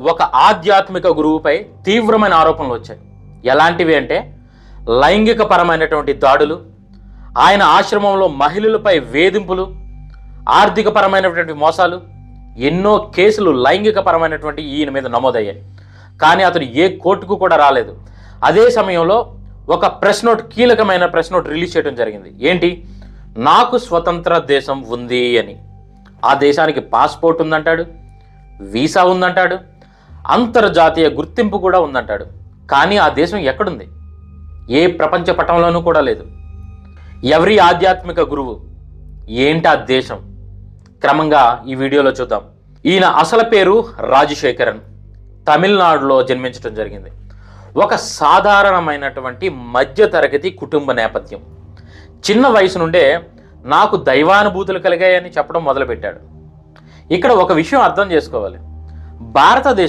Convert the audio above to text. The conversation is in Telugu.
ఒక ఆధ్యాత్మిక గురువుపై తీవ్రమైన ఆరోపణలు వచ్చాయి. ఎలాంటివి అంటే లైంగిక పరమైనటువంటి దాడులు, ఆయన ఆశ్రమంలో మహిళలపై వేధింపులు, ఆర్థిక పరమైనటువంటి మోసాలు, ఎన్నో కేసులు లైంగిక పరమైనటువంటి ఈయన మీద నమోదయ్యాయి. కానీ అతను ఏ కోర్టుకు కూడా రాలేదు. అదే సమయంలో ఒక ప్రెస్ నోట్, కీలకమైన ప్రెస్ నోట్ రిలీజ్ చేయడం జరిగింది. ఏంటి? నాకు స్వతంత్ర దేశం ఉంది అని. ఆ దేశానికి పాస్పోర్ట్ ఉందంటాడు, వీసా ఉందంటాడు, అంతర్జాతీయ గుర్తింపు కూడా ఉందంటాడు. కానీ ఆ దేశం ఎక్కడుంది? ఏ ప్రపంచ పటంలోనూ కూడా లేదు. ఎవరి ఆధ్యాత్మిక గురువు? ఏంటి ఆ దేశం? క్రమంగా ఈ వీడియోలో చూద్దాం. ఈయన అసలు పేరు రాజశేఖరన్. తమిళనాడులో జన్మించడం జరిగింది. ఒక సాధారణమైనటువంటి మధ్యతరగతి కుటుంబ నేపథ్యం. చిన్న వయసు నుండే నాకు దైవానుభూతులు కలిగాయని చెప్పడం మొదలుపెట్టాడు. ఇక్కడ ఒక విషయం అర్థం చేసుకోవాలి. భారతదేశం